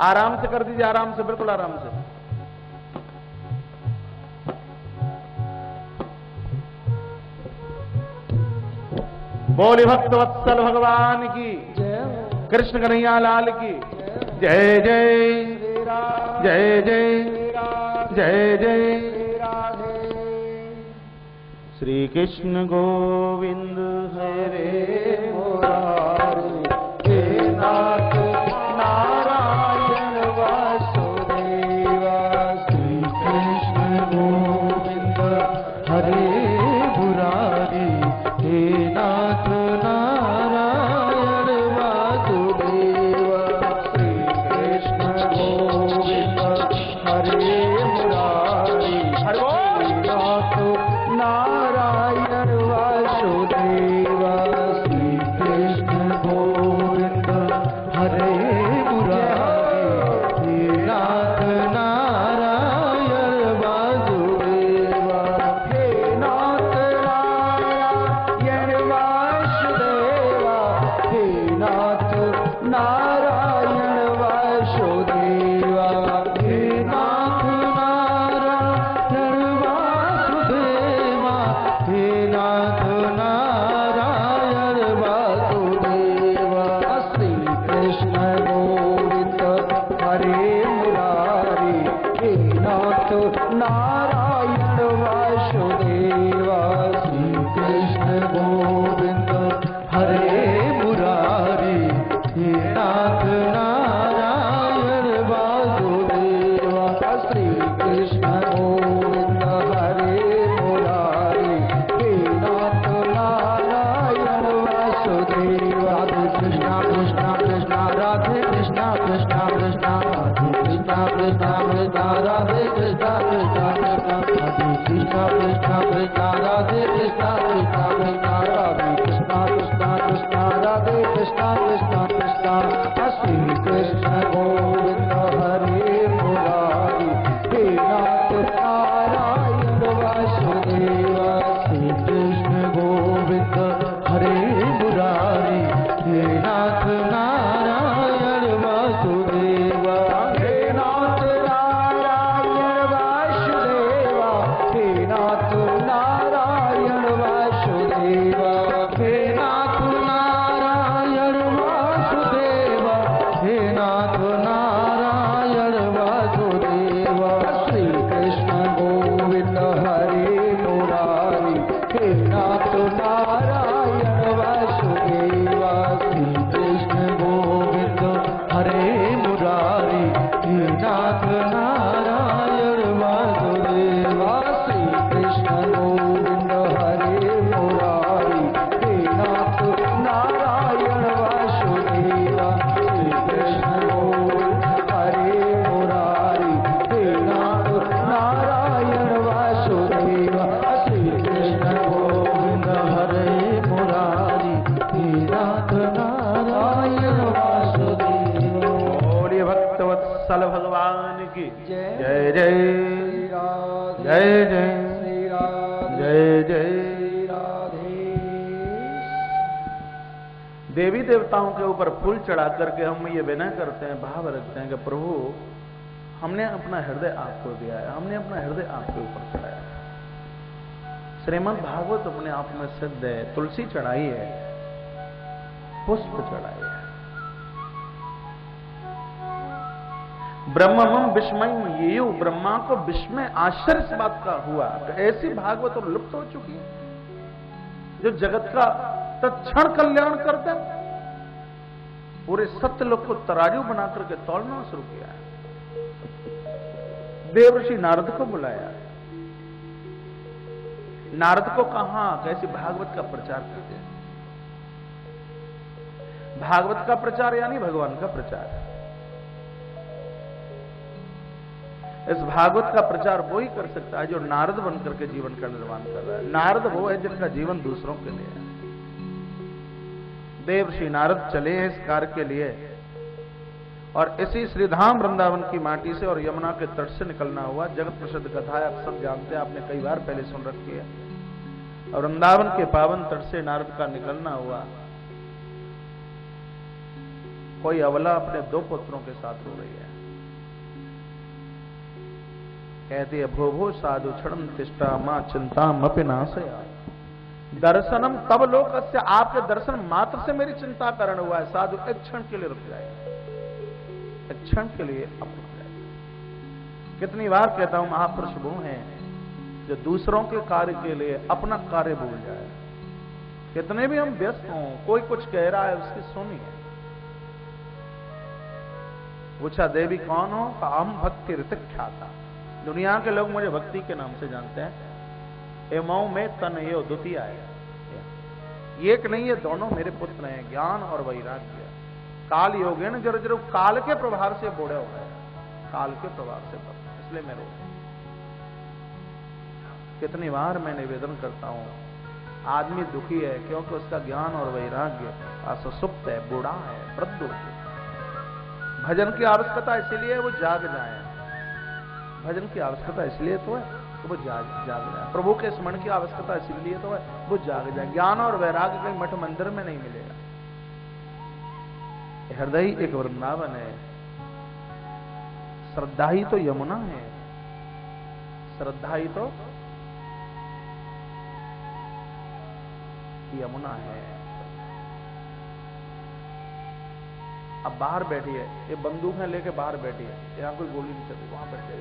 आराम से कर दीजिए, आराम से, बिल्कुल आराम से। बोले भक्त वत्सल भगवान की, कृष्ण कन्हैया लाल की जय जय, जय जय, जय जय। श्री कृष्ण गोविंद हरे मुरारी, हे नाथ नारायण वासुदेवा। श्री कृष्ण गोविंद हरे मुरारी, हे नाथ नारायण वासुदेवा। श्री कृष्ण गोविंद हरे मुरारी, हे नाथ नारायण वासुदेवा। श्री कृष्ण गोविंद हरे मुरारी, हे नाथ नारायण वासुदेवा। हे नाथ नारायण वासुदेवा, हे नाथ नारायण वासुदेवा। हे नाथ नारायण वासुदेवा, हे नाथ नारायण वासुदेवा। श्री कृष्ण गोविंद हरे मुरारी, हे नाथ नारायण वासुदेवा। श्री कृष्ण गोविंद हरे मुरारी, हे नाथ नारायण वासुदेवा। श्री कृष्ण गोविंद हरे मुरारी, हे नाथ नारायण वासुदेवा। राधे कृष्णा कृष्णा कृष्णा राधे कृष्णा कृष्णा कृष्णा, राधे कृष्णा कृष्णा कृष्णा राधे कृष्णा कृष्णा कृष्णा, राधे कृष्णा कृष्णा कृष्णा राधे कृष्णा कृष्णा कृष्णा, राधे कृष्णा कृष्णा कृष्णा राधे कृष्णा कृष्णा कृष्णा। श्री कृष्ण गोविंद हरे मुरारी, हे नाथ नारायण वासुदेवा। श्री कृष्ण गोविंद हरे मुरारी, हे नाथ नारायण वासुदेवा। हे नाथ नारायण वासुदेवा, हे नाथ नारायण वासुदेवा। हे नाथ नारायण वासुदेवा, हे नाथ नारायण वासुदेवा। श्री कृष्ण गोविंद हरे मुरारी, हे नाथ नारायण वासुदेवा। श्री कृष्ण गोविंद हरे मुरारी, हे नाथ नारायण वासुदेवा। श्री कृष्ण गोविंद हरे मुरारी, हे नाथ नारायण वासुदेवा। श्री कृष्ण गोविंद हरे मुरारी, हे नाथ नारायण वासुदेवा। श्री कृष्ण गोविंद हरे मुरारी, हे नाथ नारायण वासुदेवा। बोलिए भक्तवत्सल भगवान की जय जय, जय जय, जय जय। देवी देवताओं के ऊपर फूल चढ़ा करके हम ये विनय करते हैं, भाव रखते हैं कि प्रभु हमने अपना हृदय आपको दिया है, हमने अपना हृदय आपके ऊपर चढ़ाया। श्रीमद् भागवत अपने आप में सिद्ध है, तुलसी चढ़ाई है, पुष्प चढ़ाई है। ब्रह्मम विस्मय ये ब्रह्मा को विस्मय आश्चर्य इस बात का हुआ कि ऐसी भागवत और लुप्त हो चुकी है जो जगत का तत्क्षण कल्याण करते हैं। पूरे सत्यलोक को तराजू बनाकर के तौलना शुरू किया है। देवर्षि नारद को बुलाया, नारद को कहा कैसी भागवत का प्रचार करते हैं। भागवत का प्रचार यानी भगवान का प्रचार है। इस भागवत का प्रचार वो ही कर सकता है जो नारद बनकर के जीवन का निर्माण कर रहा है। नारद वो है जिनका जीवन दूसरों के लिए है। देवर्षि नारद चले हैं इस कार्य के लिए, और इसी श्रीधाम वृंदावन की माटी से और यमुना के तट से निकलना हुआ। जगत प्रसिद्ध कथा है, आप सब जानते हैं, आपने कई बार पहले सुन रखी है। और वृंदावन के पावन तट से नारद का निकलना हुआ कोई अबला अपने 2 पुत्रों के साथ रो रही है। कहती है भो भो साधु क्षणम तिष्ठा मां चिंता मपि नाशया दर्शनम तब लोकस्य, आपके दर्शन मात्र से मेरी चिंता करण हुआ है। साधु एक क्षण के लिए रुक जाए, एक क्षण के लिए अब रुक जाए। कितनी बार कहता हूं महापुरुष वो हैं जो दूसरों के कार्य के लिए अपना कार्य भूल जाए। कितने भी हम व्यस्त हों, कोई कुछ कह रहा है उसकी सुनिए। पूछा देवी कौन हो? अहम भक्ति ऋतिक ख्याता, दुनिया के लोग मुझे भक्ति के नाम से जानते हैं। एमऊ में तन ये द्वितीय है, एक नहीं ये दोनों मेरे पुत्र हैं, ज्ञान और वैराग्य। काल योग है ना, जरा जरा काल के प्रभाव से बूढ़े हो गए, काल के प्रभाव से, इसलिए मैं रो। कितनी बार मैं निवेदन करता हूं, आदमी दुखी है क्योंकि उसका ज्ञान और वैराग्य असुप्त है, बूढ़ा है, वृद्ध हो। भजन की आवश्यकता इसीलिए वो जाग जाए, भजन की आवश्यकता इसलिए तो है तो वो जाग जाए, प्रभु के स्मरण की आवश्यकता इसलिए तो है वो जाग जाए। ज्ञान और वैराग्य कहीं मठ मंदिर में नहीं मिलेगा। हृदय एक वृंदावन है, श्रद्धा ही तो यमुना है, श्रद्धा ही तो यमुना है। अब बाहर बैठी है, ये बंदूक है लेके बाहर बैठी है, यहां कोई गोली नहीं चलती, वहां बैठ जाए।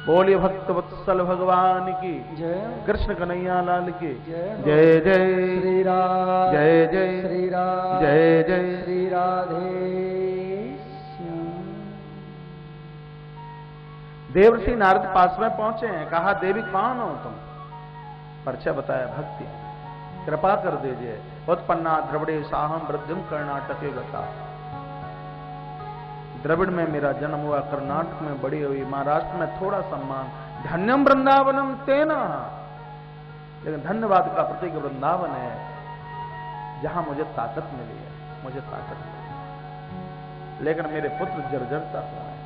बोलिए भक्त वत्सल भगवान की जय, कृष्ण कन्हैया लाल की जय, जय जय श्री राम, जय जय श्री राम, जय जय श्री राधे। देवर्षि नारद पास में पहुंचे हैं, कहा देवी कौन हो तुम? परिचय बताया, भक्ति, कृपा कर दीजिए। उत्पन्ना द्रविड़े साहम वृद्धिम कर्नाटके गता, द्रविड़ में मेरा जन्म हुआ, कर्नाटक में बड़ी हुई, महाराष्ट्र में थोड़ा सम्मान, धन्यम वृंदावनम तेना, लेकिन धन्यवाद का प्रतीक वृंदावन है जहां मुझे ताकत मिली है, मुझे ताकत मिली, लेकिन मेरे पुत्र जर्जरता हुआ है,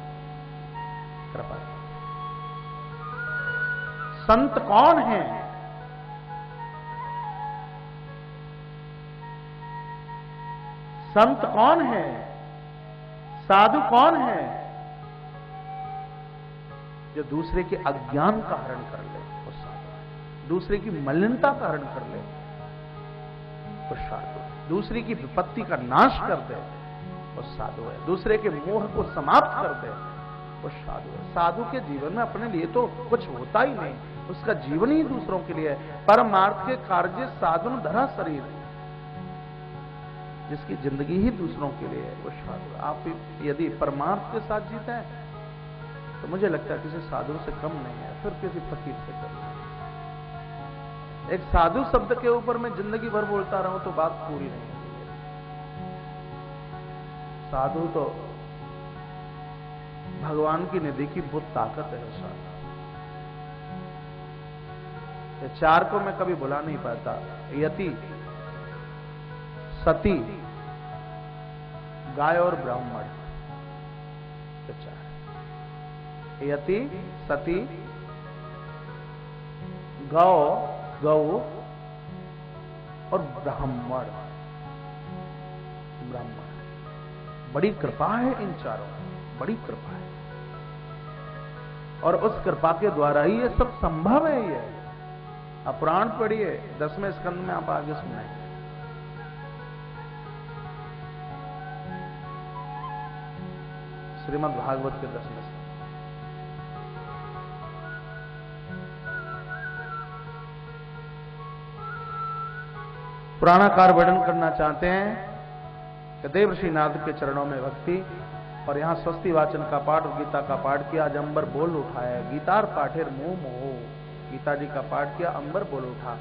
कृपा। संत कौन है? संत कौन है? साधु कौन है? जो दूसरे के अज्ञान का हरण कर ले वो साधु है, दूसरे की मलिनता का हरण कर ले वो साधु है, दूसरे की विपत्ति का नाश कर दे वो साधु है, दूसरे के मोह को समाप्त कर दे वो साधु है। साधु के जीवन में अपने लिए तो कुछ होता ही नहीं, उसका जीवन ही दूसरों के लिए है। परमार्थ के कार्य साधन धरा शरीर, जिसकी जिंदगी ही दूसरों के लिए है वो साधु। आप यदि परमार्थ के साथ जीते हैं तो मुझे लगता है किसी साधु से कम नहीं है, फिर किसी फकीर से कम नहीं है। एक साधु शब्द के ऊपर मैं जिंदगी भर बोलता रहूं तो बात पूरी नहीं होगी। साधु तो भगवान की निधि की बहुत ताकत है। साधु ये 4 को मैं कभी भुला नहीं पाता, यति, सती, गाय और ब्राह्मण, तो 4, यति, सती, गौ और ब्राह्मण। बड़ी कृपा है इन चारों, बड़ी कृपा है, और उस कृपा के द्वारा ही ये सब संभव है। ये आप पुराण पढ़िए, 10वें स्कंद में आप आगे सुनाएंगे। श्रीमद् भागवत के 10वें स्कंद। पुराणाकार वर्णन करना चाहते हैं कि देवर्षि नारद के चरणों में भक्ति, और यहां स्वस्ति वाचन का पाठ और गीता का पाठ किया। आज अंबर बोल उठा है, गीतार पाठेर मोह मोह, गीता जी का पाठ किया, अंबर बोल उठा।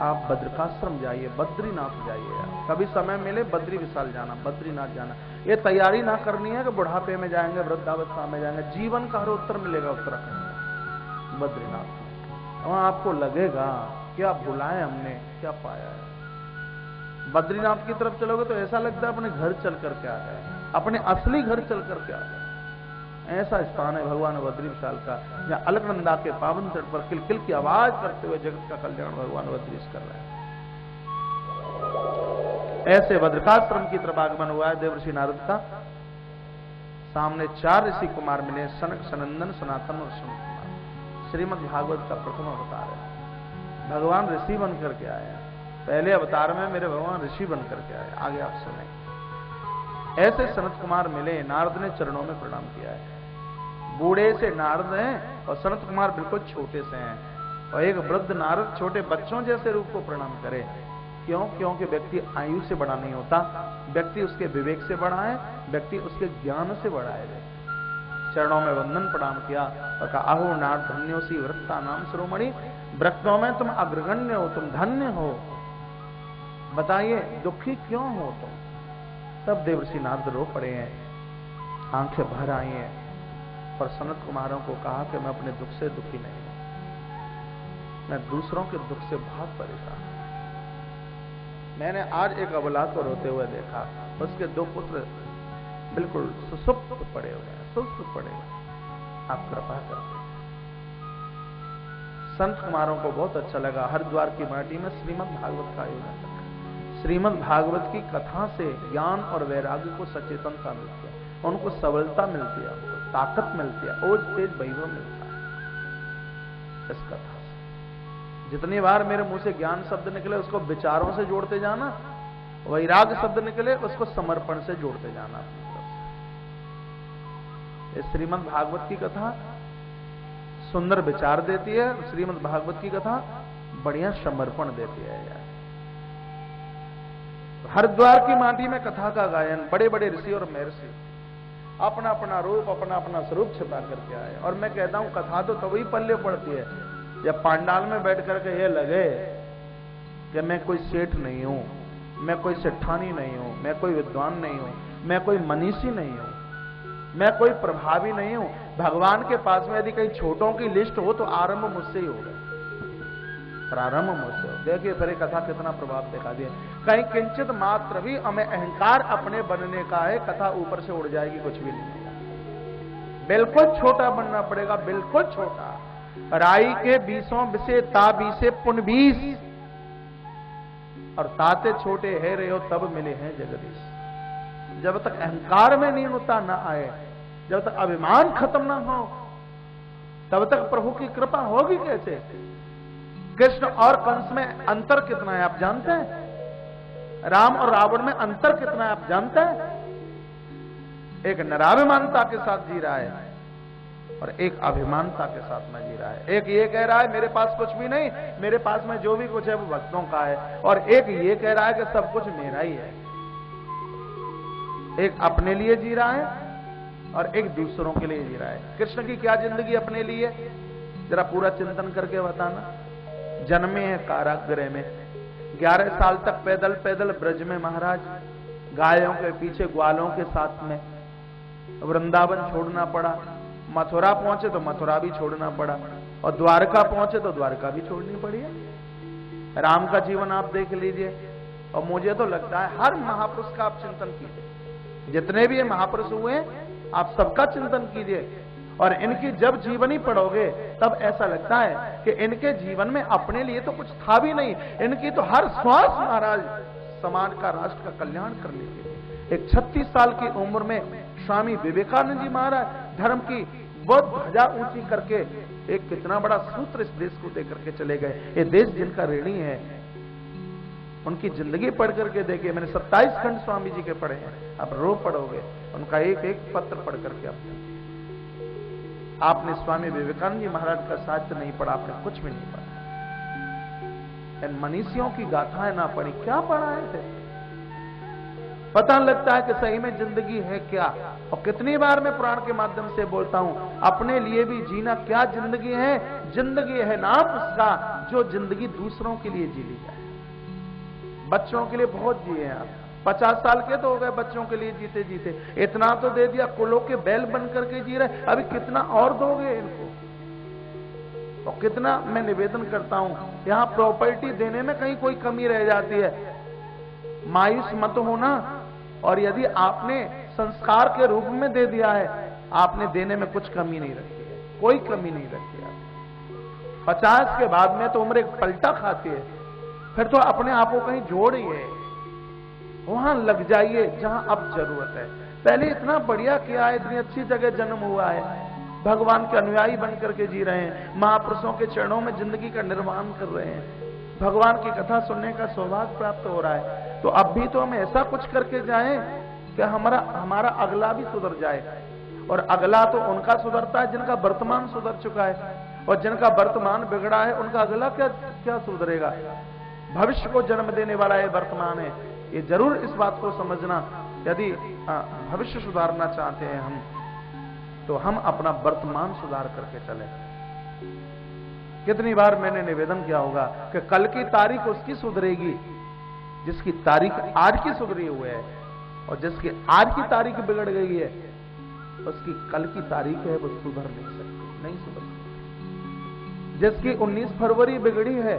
आप बद्रिकाश्रम जाइए, बद्रीनाथ जाइए, कभी समय मिले बद्री विशाल जाना, बद्रीनाथ जाना। ये तैयारी ना करनी है कि बुढ़ापे में जाएंगे, वृद्धावस्था में जाएंगे, जीवन का हर उत्तर मिलेगा उत्तराखंड में, बद्रीनाथ। वहां आपको लगेगा क्या भुलाए हमने, क्या पाया है। बद्रीनाथ की तरफ चलोगे तो ऐसा लगता है अपने घर चल करके आ गए, अपने असली घर चल करके आ गए। ऐसा स्थान है भगवान बद्री विशाल का, जहां अलकनंदा के पावन तट पर किलकिल की आवाज करते हुए जगत का कल्याण भगवान बद्रीश कर रहे हैं। ऐसे बद्रिकाश्रम की तरफ आगमन हुआ है देवर्षि नारद का। सामने 4 ऋषि कुमार मिले, सनक, सनंदन, सनातन और सनत कुमार। श्रीमद् भागवत का प्रथम अवतार है। भगवान ऋषि बन करके आए। पहले अवतार में मेरे भगवान ऋषि बन करके आए। आगे आप सुने। ऐसे सनत कुमार मिले, नारद ने चरणों में प्रणाम किया है। बूढ़े से नारद हैं और सनत कुमार बिल्कुल छोटे से हैं, और एक वृद्ध नारद छोटे बच्चों जैसे रूप को प्रणाम करे। क्यों? क्योंकि व्यक्ति आयु से बड़ा नहीं होता, व्यक्ति उसके विवेक से बड़ा है, व्यक्ति उसके ज्ञान से बड़ा है। चरणों में वंदन प्रणाम किया और कहा, अहो नारद धन्योसी वृत्ता नाम शिरोमणि, वृत्तों में तुम अग्रगण्य हो, तुम धन्य हो, बताइए दुखी क्यों हो तुम? सब देवर्षि नारद रो पड़े हैं, आंखें भर आई हैं, और सनत कुमारों को कहा कि मैं अपने दुख से दुखी नहीं हूं, मैं दूसरों के दुख से बहुत परेशान हूं। मैंने आज एक अबला को रोते हुए देखा, उसके 2 पुत्र बिल्कुल सुसुप्त पड़े हुए हैं, सुस्त पड़े हुए। आप कृपा करते। संत कुमारों को बहुत अच्छा लगा। हरिद्वार की माटी में श्रीमद् भागवत का आयोजन रखा। श्रीमद् भागवत की कथा से ज्ञान और वैराग्य को सचेतनता मिलती है, उनको सबलता मिलती है, उनको ताकत मिलती है, ओज तेज वैभव मिलता है इस कथा से। जितनी बार मेरे मुंह से ज्ञान शब्द निकले उसको विचारों से जोड़ते जाना, वैराग्य शब्द निकले उसको समर्पण से जोड़ते जाना अपनी तरफ से। इस श्रीमद् भागवत की कथा सुंदर विचार देती है, श्रीमद् भागवत की कथा बढ़िया समर्पण देती है यार। हरिद्वार की माटी में कथा का गायन, बड़े बड़े ऋषि और महर्षि अपना अपना रूप, अपना अपना स्वरूप छिपा करके आए। और मैं कहता हूं कथा तो तभी पल्ले पड़ती है जब पांडाल में बैठ करके ये लगे कि मैं कोई सेठ नहीं हूं, मैं कोई सेठानी नहीं हूं, मैं कोई विद्वान नहीं हूं, मैं कोई मनीषी नहीं हूं, मैं कोई प्रभावी नहीं हूं। भगवान के पास में यदि कई छोटों की लिस्ट हो तो आरंभ मुझसे ही होगा, प्रारंभ मुझसे हो। देखिए फिर कथा कितना प्रभाव दिखा दिया। कहीं किंचित मात्र भी हमें अहंकार अपने बनने का है, कथा ऊपर से उड़ जाएगी, कुछ भी नहीं होगा। बिल्कुल छोटा बनना पड़ेगा, बिल्कुल छोटा। राई के 20 बिसे ता 20 पुन 20, और ताते छोटे है रहे हो तब मिले हैं जगदीश। जब तक अहंकार में न्यूनता न आए, जब तक अभिमान खत्म ना हो, तब तक प्रभु की कृपा होगी कैसे? कृष्ण और कंस में अंतर कितना है आप जानते हैं? राम और रावण में अंतर कितना है आप जानते हैं? एक निराभिमानता के साथ जी रहा है और एक अभिमानता के साथ में जी रहा है। एक ये कह रहा है मेरे पास कुछ भी नहीं, मेरे पास में जो भी कुछ है वो भक्तों का है, और एक ये कह रहा है कि सब कुछ मेरा ही है। एक अपने लिए जी रहा है और एक दूसरों के लिए जी रहा है। कृष्ण की क्या जिंदगी अपने लिए, जरा पूरा चिंतन करके बताना। जन्मे हैं कारागृह में, 11 साल तक पैदल पैदल ब्रज में महाराज, गायों के पीछे ग्वालों के साथ में। वृंदावन छोड़ना पड़ा, मथुरा पहुंचे तो मथुरा भी छोड़ना पड़ा, और द्वारका पहुंचे तो द्वारका भी छोड़नी पड़ी है। राम का जीवन आप देख लीजिए, और मुझे तो लगता है हर महापुरुष का आप चिंतन कीजिए, जितने भी ये महापुरुष हुए आप सबका चिंतन कीजिए, और इनकी जब जीवनी पढ़ोगे तब ऐसा लगता है कि इनके जीवन में अपने लिए तो कुछ था भी नहीं। इनकी तो हर श्वास महाराज समाज का, राष्ट्र का कल्याण करने के लिए। एक 36 साल की उम्र में स्वामी विवेकानंद जी महाराज धर्म की बहुत ध्वजा ऊंची करके एक कितना बड़ा सूत्र इस देश को देकर के चले गए। ये देश जिनका ऋणी है, उनकी जिंदगी पढ़ करके देखिए। मैंने 27 खंड स्वामी जी के पढ़े हैं, आप रो पढ़ोगे उनका एक एक पत्र पढ़ करके। आपने स्वामी विवेकानंद जी महाराज का साहित्य नहीं पढ़ा, आपने कुछ भी नहीं पढ़ा। इन मनीषियों की गाथाएं ना पढ़ी, क्या पढ़ाए थे? पता लगता है कि सही में जिंदगी है क्या। और कितनी बार मैं पुराण के माध्यम से बोलता हूं, अपने लिए भी जीना क्या जिंदगी है? जिंदगी है नाम उसका जो जिंदगी दूसरों के लिए जी ली जाए। बच्चों के लिए बहुत जिए आप, 50 साल के तो हो गए बच्चों के लिए जीते जीते, इतना तो दे दिया, कुलों के बैल बन करके जी रहे, अभी कितना और दोगे इनको? और कितना मैं निवेदन करता हूं, यहां प्रॉपर्टी देने में कहीं कोई कमी रह जाती है, मायूस मत होना। और यदि आपने संस्कार के रूप में दे दिया है, आपने देने में कुछ कमी नहीं रखी है, कोई कमी नहीं रखी है। 50 के बाद में तो उम्र एक पलटा खाती है, फिर तो अपने आप को कहीं जोड़िए। वहां लग जाइए जहां अब जरूरत है। पहले इतना बढ़िया किया है, इतनी अच्छी जगह जन्म हुआ है, भगवान के अनुयायी बन करके जी रहे हैं, महापुरुषों के चरणों में जिंदगी का निर्माण कर रहे हैं, भगवान की कथा सुनने का सौभाग्य प्राप्त हो रहा है। तो अब भी तो हम ऐसा कुछ करके जाएं कि हमारा अगला भी सुधर जाए। और अगला तो उनका सुधरता है जिनका वर्तमान सुधर चुका है, और जिनका वर्तमान बिगड़ा है उनका अगला क्या सुधरेगा। भविष्य को जन्म देने वाला ये वर्तमान है। ये जरूर इस बात को समझना, यदि भविष्य सुधारना चाहते हैं हम, तो हम अपना वर्तमान सुधार करके चले। कितनी बार मैंने निवेदन किया होगा कि कल की तारीख उसकी सुधरेगी जिसकी तारीख आज की सुधरी हुई है, और जिसकी आज की तारीख बिगड़ गई है उसकी कल की तारीख है वो सुधर नहीं सकती, नहीं सुधर सकती। जिसकी 19 फरवरी बिगड़ी है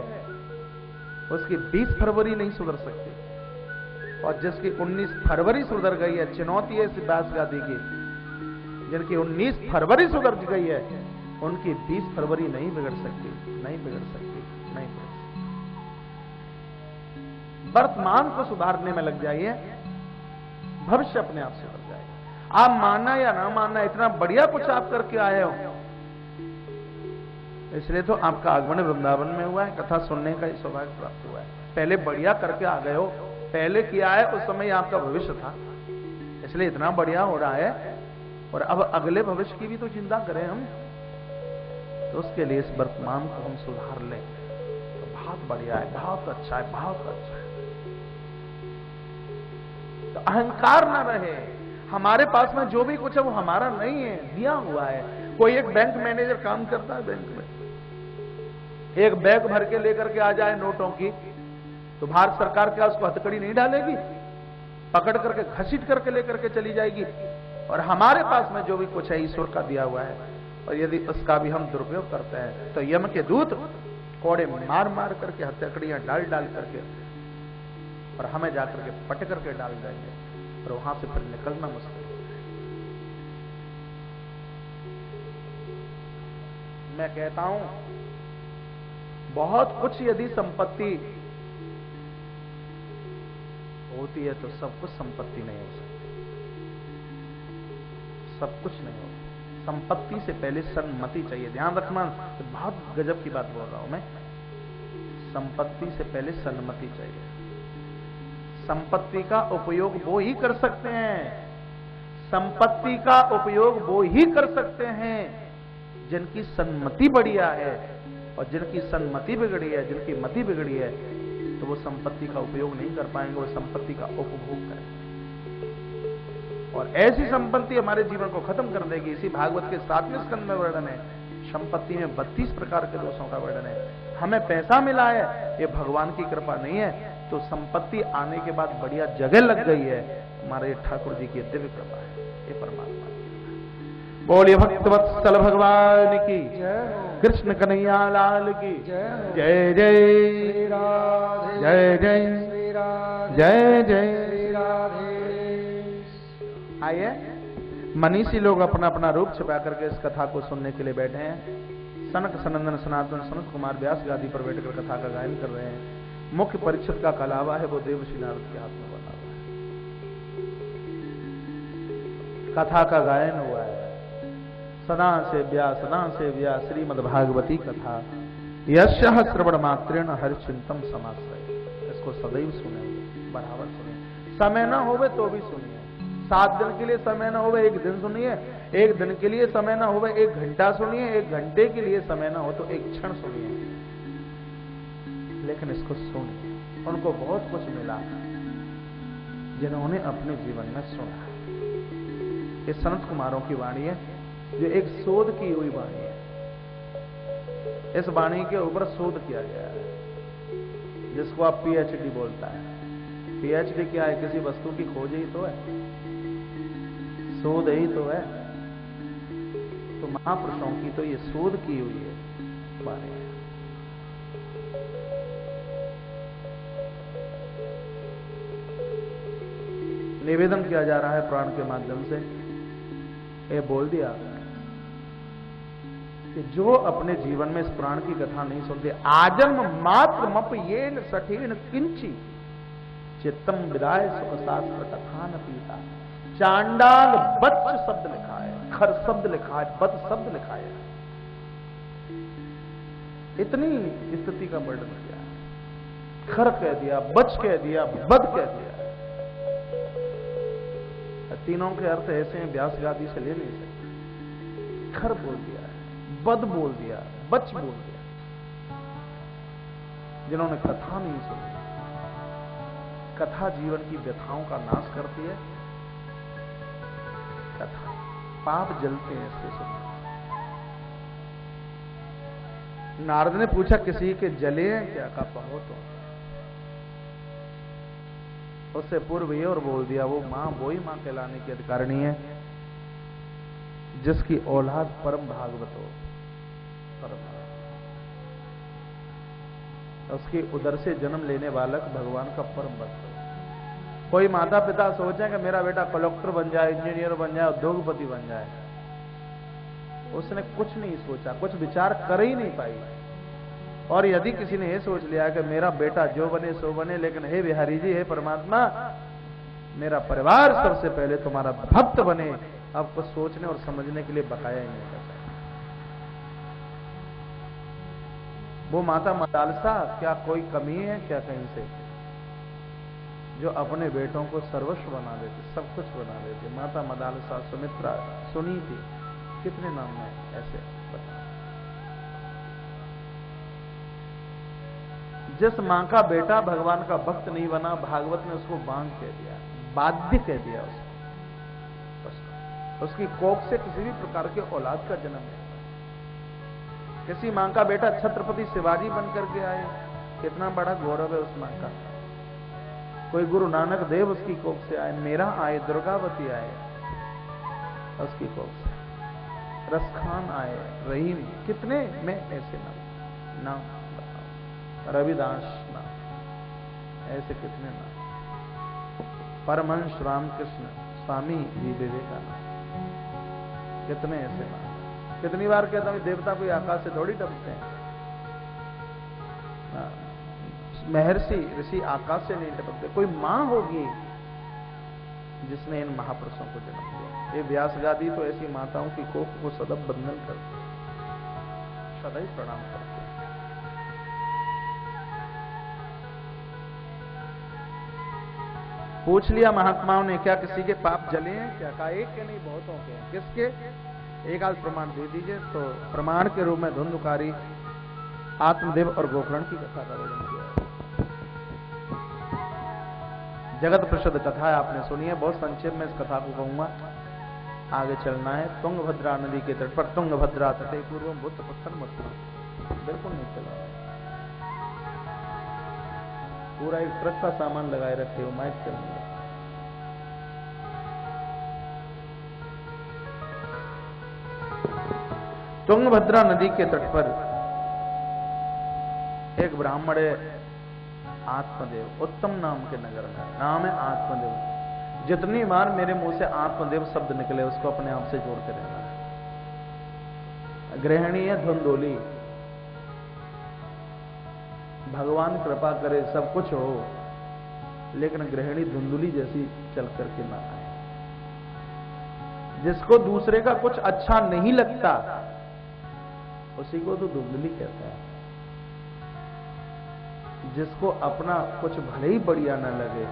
उसकी 20 फरवरी नहीं सुधर सकती, और जिसकी 19 फरवरी सुधर गई है, चुनौती है इस व्यास गादी की, जिनकी 19 फरवरी सुधर गई है उनकी 20 फरवरी नहीं बिगड़ सकती, नहीं बिगड़ सकती, नहीं बिगड़ सकती। वर्तमान को सुधारने में लग जाइए, भविष्य अपने आप सुधर जाएगा। आप मानना या ना मानना, इतना बढ़िया कुछ आप करके आए हो, इसलिए तो आपका आगमन वृंदावन में हुआ है, कथा सुनने का ही सौभाग्य प्राप्त हुआ है। पहले बढ़िया करके आ गए हो, पहले किया है, उस समय आपका भविष्य था, इसलिए इतना बढ़िया हो रहा है। और अब अगले भविष्य की भी तो चिंता करें हम, तो उसके लिए इस वर्तमान को हम सुधार लें तो बहुत बढ़िया है, बहुत अच्छा है, बहुत अच्छा है। तो अहंकार ना रहे, हमारे पास में जो भी कुछ है वो हमारा नहीं है, दिया हुआ है। कोई एक बैंक मैनेजर काम करता है बैंक में, एक बैग भर के लेकर के आ जाए नोटों की, तो भारत सरकार क्या उसको हथकड़ी नहीं डालेगी, पकड़ करके घसीट करके लेकर के चली जाएगी। और हमारे पास में जो भी कुछ है ईश्वर का दिया हुआ है, और यदि उसका भी हम दुरुपयोग करते हैं तो यम के दूत कोड़े मार मार करके हथकड़ियां डाल डाल करके और हमें जाकर के पट करके डाल देंगे, और वहां से फिर निकलना मुश्किल हो जाएगा। मैं कहता हूं बहुत कुछ यदि संपत्ति होती है तो सब कुछ संपत्ति नहीं हो सकती, सब कुछ नहीं होता। संपत्ति से पहले सन्मति चाहिए, ध्यान रखना, तो बहुत गजब की बात बोल रहा हूं मैं। संपत्ति से पहले सन्मति चाहिए। संपत्ति का उपयोग वो ही कर सकते हैं, संपत्ति का उपयोग वो ही कर सकते हैं जिनकी सन्मति बढ़िया है, और जिनकी सन्मति बिगड़ी है, जिनकी मति बिगड़ी है, तो वो संपत्ति का उपयोग नहीं कर पाएंगे, वो संपत्ति का उपभोग करेंगे, और ऐसी संपत्ति हमारे जीवन को खत्म कर देगी। इसी भागवत के 7वें स्कंद में वर्णन है, संपत्ति में 32 प्रकार के दोषों का वर्णन है। हमें पैसा मिला है, ये भगवान की कृपा नहीं है, तो संपत्ति आने के बाद बढ़िया जगह लग गई है, हमारे ठाकुर जी की दिव्य कृपा है, ये परमात्मा की। बोलिए भक्तवत्सल भगवान की, कृष्ण कन्हैया लाल की जय जय, जय जय, जय जय। आइए, मनीषी लोग अपना अपना रूप छिपा करके इस कथा को सुनने के लिए बैठे हैं। सनक सनंदन सनातन सनत कुमार व्यास गादी पर बैठकर कथा का गायन कर रहे हैं। मुख्य परीक्षित का कलावा है वो देवश्री नारद के हाथ में बना हुआ है। कथा का गायन हुआ है, सदा से व्या श्रीमद् भागवती कथा यशः श्रवण मात्रेण हरिचिंतम समाश्रय। इसको सदैव सुने, बराबर सुने, समय ना होवे तो भी सुनिए। 7 दिन के लिए समय ना होवे 1 दिन सुनिए, 1 दिन के लिए समय ना होवे 1 घंटा सुनिए, 1 घंटे के लिए समय ना हो तो 1 क्षण सुनिए, लेकिन इसको सुनिए। उनको बहुत कुछ मिला जिन्होंने अपने जीवन में सुना। ये सनत कुमारों की वाणी है, जो एक शोध की हुई वाणी है। इस वाणी के ऊपर शोध किया गया है, जिसको आप पीएचडी बोलता है। पीएचडी क्या है? किसी वस्तु की खोज ही तो है, शोध ही तो है। तो महापुरुषों की तो ये शोध की हुई है वाणी है। निवेदन किया जा रहा है प्राण के माध्यम से, ये बोल दिया कि जो अपने जीवन में इस प्राण की कथा नहीं सुनते, आजन्म मात्र मप येन सठेन किंची चित्तम विदाय सुख शास्त्र कथा न पीता। चांडाल बच्च शब्द लिखा है, खर शब्द लिखा है, बद शब्द लिखा है। इतनी स्थिति का वर्णन किया, खर कह दिया, बच कह दिया, बद कह दिया। तीनों के अर्थ ऐसे हैं व्यास गादी से ले नहीं सकते। खर बोल दिया, बद बोल दिया, बच बोल दिया। जिन्होंने कथा नहीं सुनी, कथा जीवन की व्यथाओं का नाश करती है। कथा पाप जलते हैं इससे सुनना। नारद ने पूछा किसी के जले हैं क्या? का पाओ तो उससे पूर्व ये और बोल दिया, वो मां वही मां कहलाने की अधिकारिणी है जिसकी औलाद परम भागवत हो, परम उसके उदर से जन्म लेने बालक भगवान का परम भक्त हो। कोई माता पिता सोचे कि मेरा बेटा कलेक्टर बन जाए, इंजीनियर बन जाए, उद्योगपति बन जाए, उसने कुछ नहीं सोचा, कुछ विचार कर ही नहीं पाई। और यदि किसी ने यह सोच लिया कि मेरा बेटा जो बने सो बने, लेकिन हे बिहारी जी, हे परमात्मा, मेरा परिवार सबसे पहले तुम्हारा भक्त बने, अब कुछ सोचने और समझने के लिए बकाया ही नहीं करता। वो माता मदालसा क्या कोई कमी है क्या कहीं से, जो अपने बेटों को सर्वस्व बना देते, सब कुछ बना देते। माता मदालसा, सुमित्रा, सुनीति, कितने नाम है ऐसे। जिस मां का बेटा भगवान का भक्त नहीं बना, भागवत ने उसको बांध कह दिया, बाध्य कह दिया उसको। उसकी कोख से किसी भी प्रकार के औलाद का जन्म नहीं। किसी मां का बेटा छत्रपति शिवाजी बनकर के आए, कितना बड़ा गौरव है उस मां का। कोई गुरु नानक देव उसकी कोख से आए, मेरा आए, दुर्गावती आए उसकी कोख से, रसखान आए, रहीम, कितने में ऐसे नाम बताओ, रविदास नाम, ऐसे कितने नाम, परमहंस रामकृष्ण, स्वामी जी विवेकानंद, कितने ऐसे नाम। कितनी बार कहता हूं देवता कोई आकाश से थोड़ी टपकते हैं, महर्षि ऋषि आकाश से नहीं टपकते। कोई मां होगी जिसने इन महापुरुषों को जन्म दिया। ये व्यास गादी तो ऐसी माताओं की कोख को सदैव बंधन करते, सदैव प्रणाम करते। पूछ लिया महात्माओं ने, क्या किसी के पाप जले हैं क्या? कहा एक के नहीं, बहुतों के हैं। किसके? एक आध प्रमाण दे दीजिए। तो प्रमाण के रूप में धुंधुकारी, आत्मदेव और गोकर्ण की कथा का वर्णन किया है। जगत प्रसिद्ध कथा है, आपने सुनी है। बहुत संक्षेप में इस कथा को कहूंगा, आगे चलना है। तुंगभद्रा नदी के तट पर, तुंगभद्रा तटे पूर्वम बुद्ध पत्थर मत, बिल्कुल नहीं चला, पूरा एक ट्रक का सामान लगाए रखे हो, माइक चलने। तुंगभद्रा नदी के तट पर एक ब्राह्मण है, आत्मदेव, उत्तम नाम के नगर में, नाम है आत्मदेव। जितनी बार मेरे मुंह से आत्मदेव शब्द निकले उसको अपने आप से जोड़ते रहना है। गृहिणी है धुंधोली, भगवान कृपा करे सब कुछ हो, लेकिन गृहिणी धुंधुली जैसी चल करके ना आए। जिसको दूसरे का कुछ अच्छा नहीं लगता उसी को तो धुंधुली कहता है। जिसको अपना कुछ भले ही बढ़िया न लगे,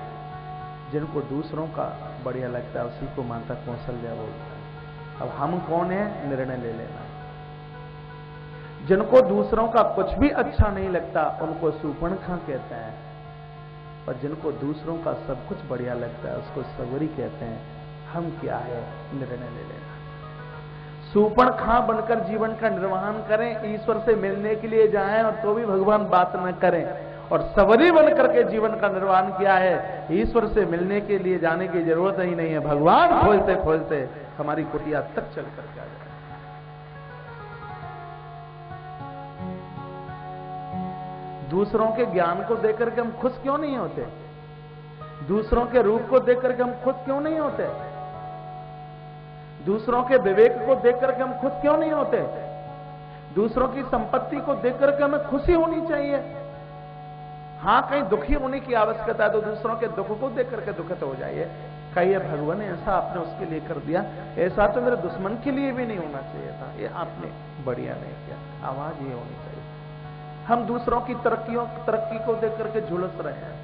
जिनको दूसरों का बढ़िया लगता है उसी को माता कौशल्या बोलता है। अब हम कौन है, निर्णय ले लेना। जिनको दूसरों का कुछ भी अच्छा नहीं लगता उनको सूर्पणखा कहते हैं, और जिनको दूसरों का सब कुछ बढ़िया लगता है उसको सवरी कहते हैं। हम क्या है, निर्णय ले लेना। सूर्पणखा बनकर जीवन का निर्वहन करें, ईश्वर से मिलने के लिए जाएं और तो भी भगवान बात न करें, और सवरी बनकर के जीवन का निर्वहन किया है, ईश्वर से मिलने के लिए जाने की जरूरत ही नहीं है, भगवान खोलते खोलते हमारी कुटिया तक चल करके आ जाए। दूसरों के ज्ञान को देख करके हम खुश क्यों नहीं होते? दूसरों के रूप को देख करके हम खुश क्यों नहीं होते? दूसरों के विवेक को देख करके हम खुश क्यों नहीं होते? दूसरों की संपत्ति को देख करके हमें खुशी होनी चाहिए। हाँ, कहीं दुखी होने की आवश्यकता है तो दूसरों के दुख को देख करके दुखित हो जाइए, कहिए भगवान ऐसा आपने उसके लिए कर दिया, ऐसा तो मेरे दुश्मन के लिए भी नहीं होना चाहिए था, ये आपने बढ़िया नहीं किया। आवाज ये होनी चाहिए। हम दूसरों की तरक्की को देख करके झुलस रहे हैं,